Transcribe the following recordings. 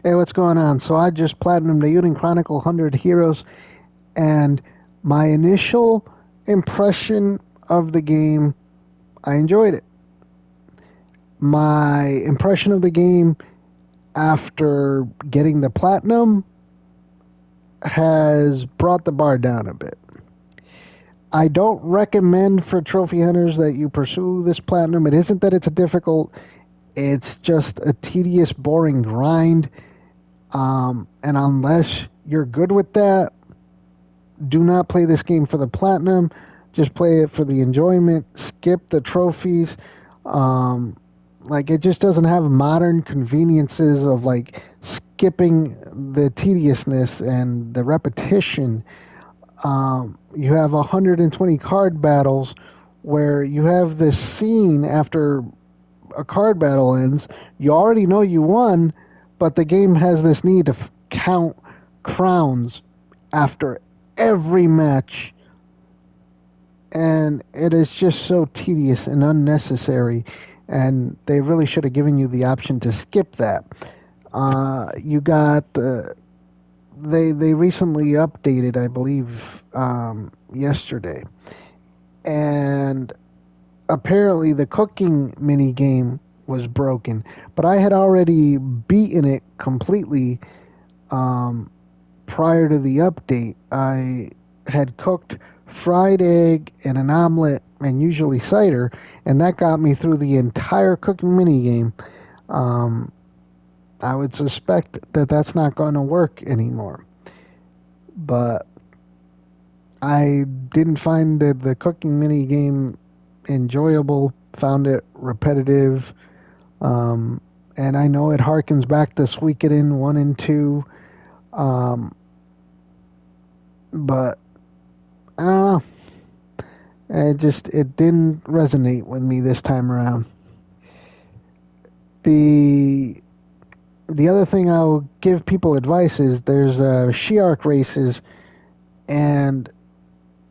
Hey, what's going on? So I just platinumed the Eiyuden Chronicle 100 Heroes, and my initial impression of the game, I enjoyed it. My impression of the game after getting the platinum has brought the bar down a bit. I don't recommend for trophy hunters that you pursue this platinum. It isn't that it's difficult, it's just a tedious, boring grind. And unless you're good with that, do not play this game for the platinum. Just play it for the enjoyment. Skip the trophies. Um, like it just doesn't have modern conveniences of like skipping the tediousness and the repetition. You have 120 card battles where you have this scene after a card battle ends. You already know you won, but the game has this need to count crowns after every match, and it is just so tedious and unnecessary. And they really should have given you the option to skip that. You got they recently updated, I believe, yesterday, and apparently the cooking mini game was broken. But I had already beaten it completely um, prior to the update. I had cooked fried egg and an omelet and usually cider, and that got me through the entire cooking mini game. Um, I would suspect that that's not going to work anymore. But I didn't find the cooking mini game enjoyable, found it repetitive, um, and I know it harkens back to Suikoden 1 and 2, um, but I don't know. It didn't resonate with me this time around. The the other thing I'll give people advice is there's Shiark races, and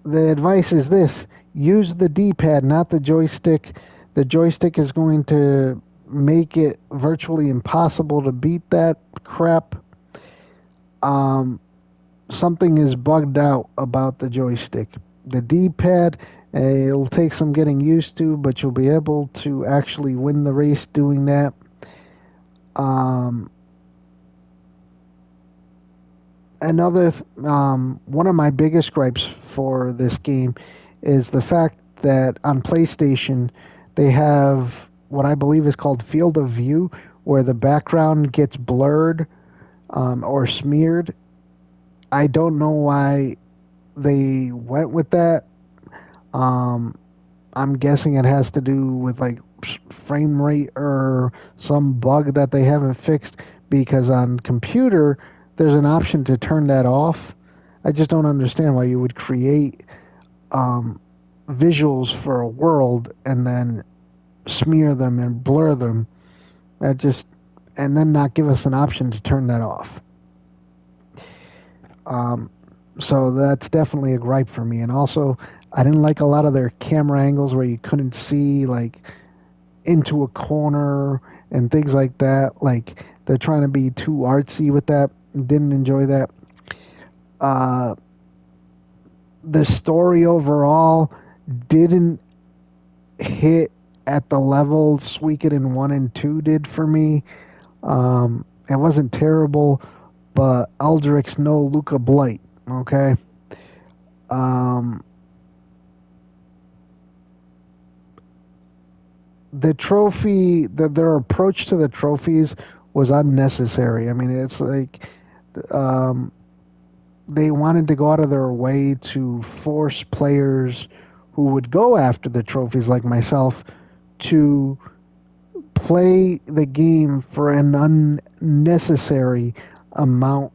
the advice is this: use the D-pad, not the joystick. The joystick is going to make it virtually impossible to beat that crap. Um, Something is bugged out about the joystick. The D-pad, it'll take some getting used to, but you'll be able to actually win the race doing that. Um, One of my biggest gripes for this game is the fact that on PlayStation they have what I believe is called field of view, where the background gets blurred or smeared. I don't know why they went with that. Um, I'm guessing it has to do with like frame rate or some bug that they haven't fixed, because on computer there's an option to turn that off. I just don't understand why you would create um, visuals for a world and then smear them and blur them. That just and then not give us an option to turn that off. Um, so that's definitely a gripe for me. And also, I didn't like a lot of their camera angles where you couldn't see like into a corner and things like that. Like they're trying to be too artsy with that. Didn't enjoy that. Uh, the story overall didn't hit at the level Suikoden 1 and 2 did for me. It wasn't terrible, but Eldrick's no Luca Blight, okay? Um, their approach to the trophies was unnecessary. I mean, it's like um, they wanted to go out of their way to force players who would go after the trophies, like myself, to play the game for an unnecessary amount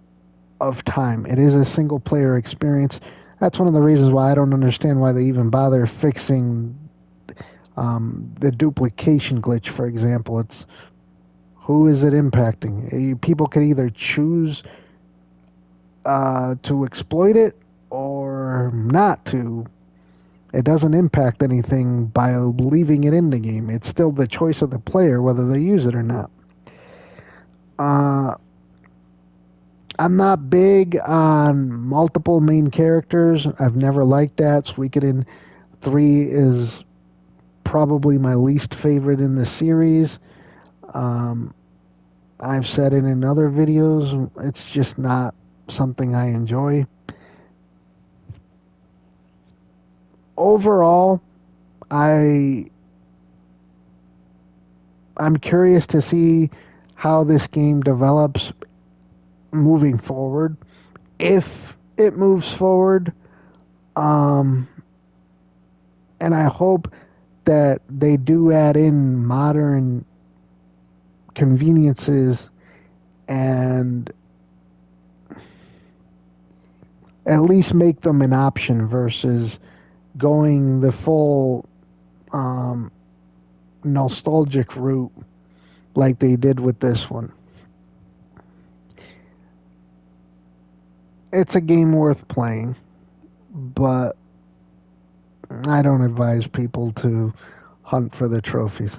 of time. It is a single player experience. That's one of the reasons why I don't understand why they even bother fixing the duplication glitch, for example. It's who is it impacting? People can either choose to exploit it or not to. It doesn't impact anything by leaving it in the game. It's still the choice of the player whether they use it or not. Uh, I'm not big on multiple main characters. I've never liked that. Suikoden 3 is probably my least favorite in the series. Um, I've said it in other videos. It's just not something I enjoy. Overall, I I'm curious to see how this game develops moving forward. If it moves forward, um, and I hope that they do add in modern conveniences and at least make them an option versus going the full um, nostalgic route like they did with this one. It's a game worth playing, but I don't advise people to hunt for the trophies.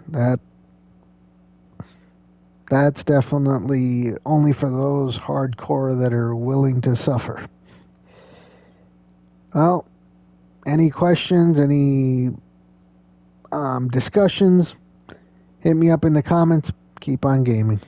That's definitely only for those hardcore that are willing to suffer. Well, any questions, any discussions, hit me up in the comments. Keep on gaming.